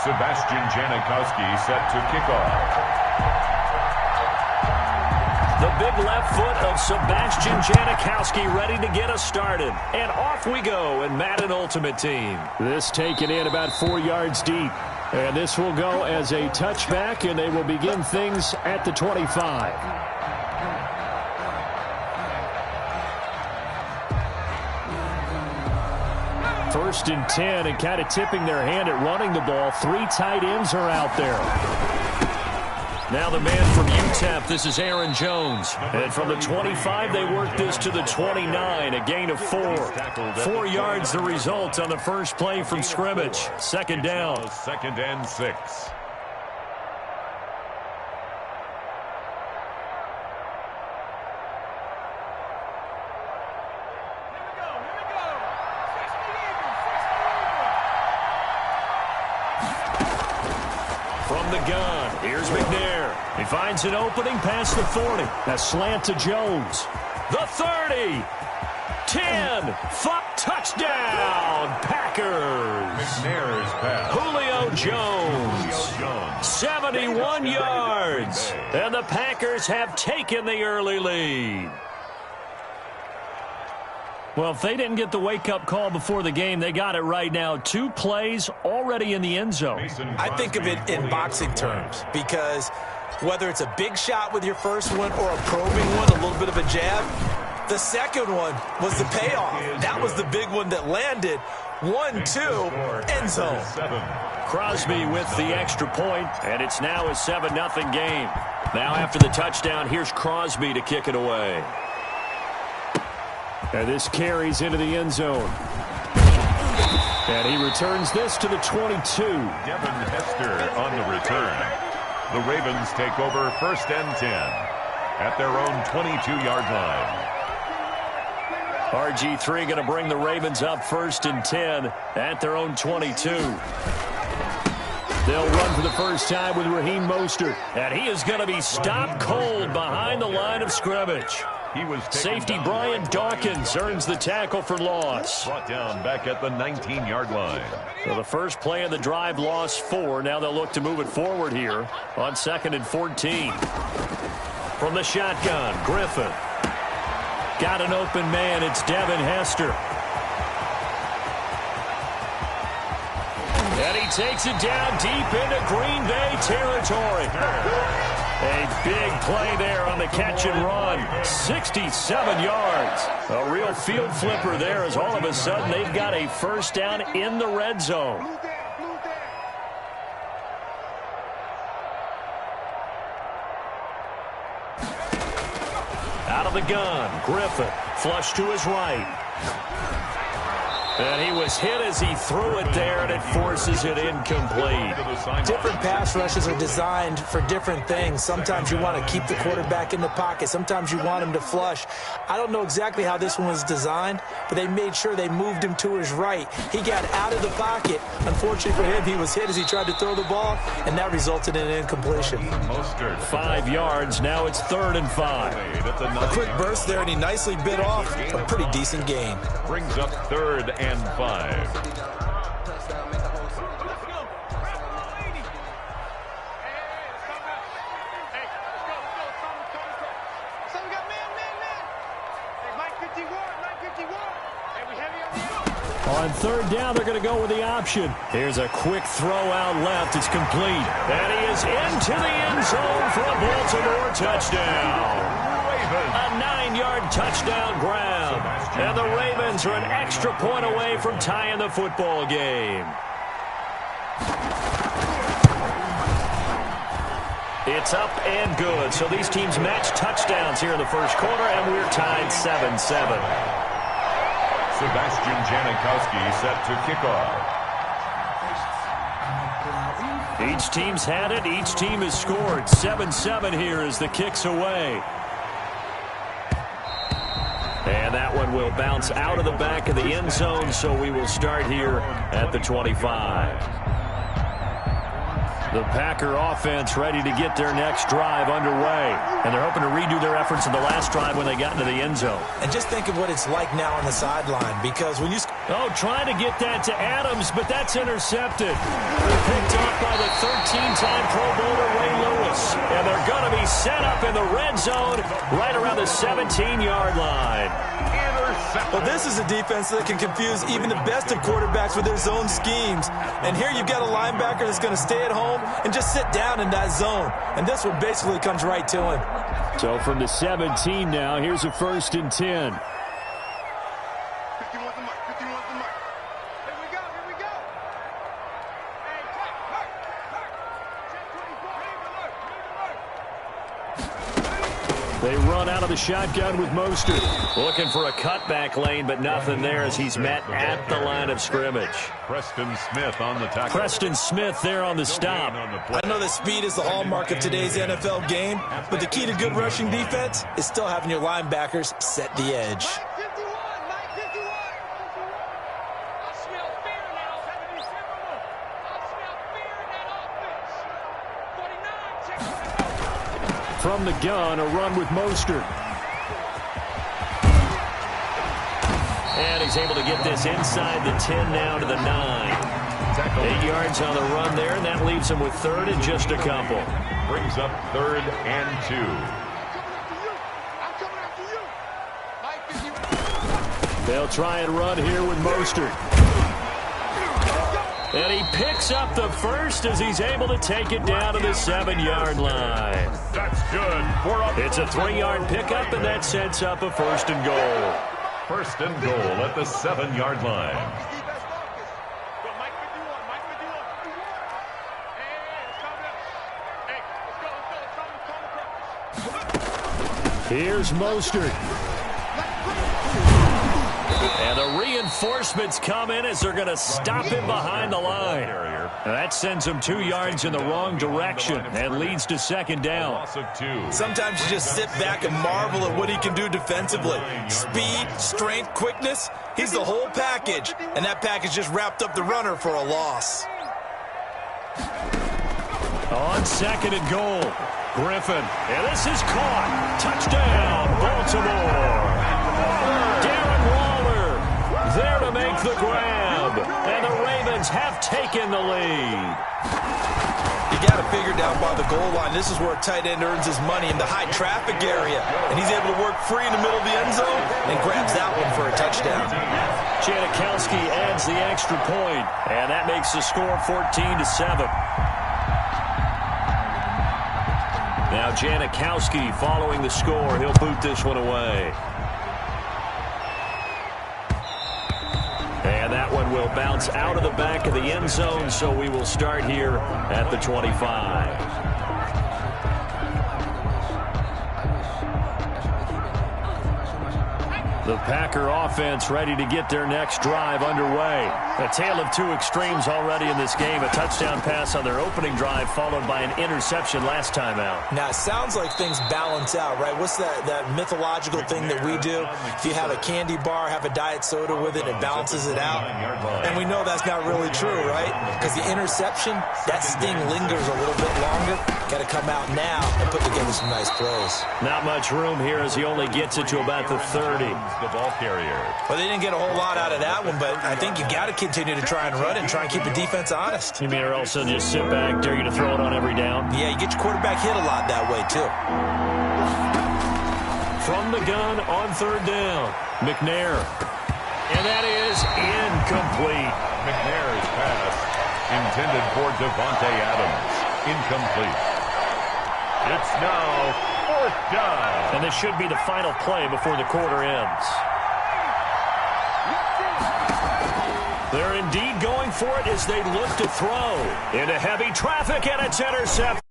Sebastian Janikowski set to kick off. The big left foot of Sebastian Janikowski ready to get us started. And off we go in Madden Ultimate Team. This taken in about 4 yards deep. And this will go as a touchback, and they will begin things at the 25. First and 10, and kind of tipping their hand at running the ball. 3 tight ends are out there. Now the man from UTEP, this is Aaron Jones. And from the 25, they work this to the 29, a gain of 4. 4 yards the result on the first play from scrimmage. Second down. 2nd and 6. From the gun, here's McNair. He finds an opening past the 40. A slant to Jones. The 30. 10. 5. Touchdown, Packers. McNair's pass. Julio Jones. 71 yards. And the Packers have taken the early lead. Well, if they didn't get the wake-up call before the game, they got it right now. 2 plays already in the end zone. I think of it in boxing terms because whether it's a big shot with your first one or a probing one, a little bit of a jab, the second one was the payoff. That was the big one that landed. 1-2, end zone. Crosby with the extra point, and it's now a 7-0 game. Now after the touchdown, here's Crosby to kick it away. And this carries into the end zone. And he returns this to the 22. Devin Hester on the return. The Ravens take over 1st and 10 at their own 22-yard line. RG3 going to bring the Ravens up 1st and 10 at their own 22. They'll run for the first time with Raheem Mostert. And he is going to be stopped cold behind the line of scrimmage. Safety Brian Dawkins earns the tackle for loss. Brought down back at the 19-yard line. So the first play of the drive lost 4. Now they'll look to move it forward here on 2nd and 14. From the shotgun, Griffin. Got an open man. It's Devin Hester. And he takes it down deep into Green Bay territory. A big play there on the catch and run. 67 yards. A real field flipper there as all of a sudden they've got a first down in the red zone. Out of the gun, Griffin. Flush to his right. And he was hit as he threw it there, and it forces it incomplete. Different pass rushes are designed for different things. Sometimes you want to keep the quarterback in the pocket. Sometimes you want him to flush. I don't know exactly how this one was designed, but they made sure they moved him to his right. He got out of the pocket. Unfortunately for him, he was hit as he tried to throw the ball, and that resulted in an incompletion. 5 yards. Now it's 3rd and 5. A quick burst there, and he nicely bit off a pretty decent gain. Brings up 3rd and 5. On 3rd down, they're going to go with the option. Here's a quick throw out left. It's complete. And he is into the end zone for a Baltimore touchdown. A 9-yard touchdown grab. And the Ravens are an extra point away from tying the football game. It's up and good. So these teams match touchdowns here in the first quarter, and we're tied 7-7. Sebastian Janikowski set to kick off. Each team's had it. Each team has scored. 7-7 here as the kick's away. And that one will bounce out of the back of the end zone, so we will start here at the 25. The Packer offense ready to get their next drive underway. And they're hoping to redo their efforts in the last drive when they got into the end zone. And just think of what it's like now on the sideline, because when you Oh, trying to get that to Adams, but that's intercepted. Picked off by the 13-time Pro Bowler Ray Lewis. And they're going to be set up in the red zone right around the 17-yard line. Well, this is a defense that can confuse even the best of quarterbacks with their zone schemes. And here you've got a linebacker that's going to stay at home and just sit down in that zone. And this one basically comes right to him. So from the 17 now, here's a 1st and 10. They run out of the shotgun with Mostert. Looking for a cutback lane, but nothing there as he's met at the line of scrimmage. Preston Smith on the tackle. Preston Smith there on the stop. I know that speed is the hallmark of today's NFL game, but the key to good rushing defense is still having your linebackers set the edge. From the gun, a run with Mostert. And he's able to get this inside the 10 now to the 9. 8 yards on the run there, and that leaves him with 3rd and just a couple. Brings up 3rd and 2. They'll try and run here with Mostert. And he picks up the 1st as he's able to take it down to the 7-yard line. That's good. It's a 3-yard pickup, and that sets up a 1st and goal. 1st and goal at the 7-yard line. Here's Mostert. And the reinforcements come in as they're going to stop him behind the line. And that sends him 2 yards in the wrong direction and leads to 2nd down. Sometimes you just sit back and marvel at what he can do defensively. Speed, strength, quickness, he's the whole package. And that package just wrapped up the runner for a loss. On 2nd and goal, Griffin. And this is caught. Touchdown, Baltimore. There to make the grab. And the Ravens have taken the lead. You got to figure down by the goal line. This is where a tight end earns his money in the high traffic area. And he's able to work free in the middle of the end zone and grabs that one for a touchdown. Janikowski adds the extra point. And that makes the score 14-7. Now Janikowski following the score. He'll boot this one away. And that one will bounce out of the back of the end zone, so we will start here at the 25. The Packer offense ready to get their next drive underway. A tale of 2 extremes already in this game. A touchdown pass on their opening drive followed by an interception last time out. Now, it sounds like things balance out, right? What's that mythological thing that we do? If you have a candy bar, have a diet soda with it, it balances it out. And we know that's not really true, right? Because the interception, that sting lingers a little bit longer. Got to come out now and put together some nice plays. Not much room here as he only gets it to about the 30. The ball carrier. Well, they didn't get a whole lot out of that one, but I think you got to continue to try and run and try and keep the defense honest. You mean or else they'll just sit back, dare you to throw it on every down? Yeah, you get your quarterback hit a lot that way, too. From the gun on 3rd down, McNair. And that is incomplete. McNair's pass intended for Devontae Adams. Incomplete. It's now 4th down. And this should be the final play before the quarter ends. They're indeed going for it as they look to throw into heavy traffic, and it's intercepted.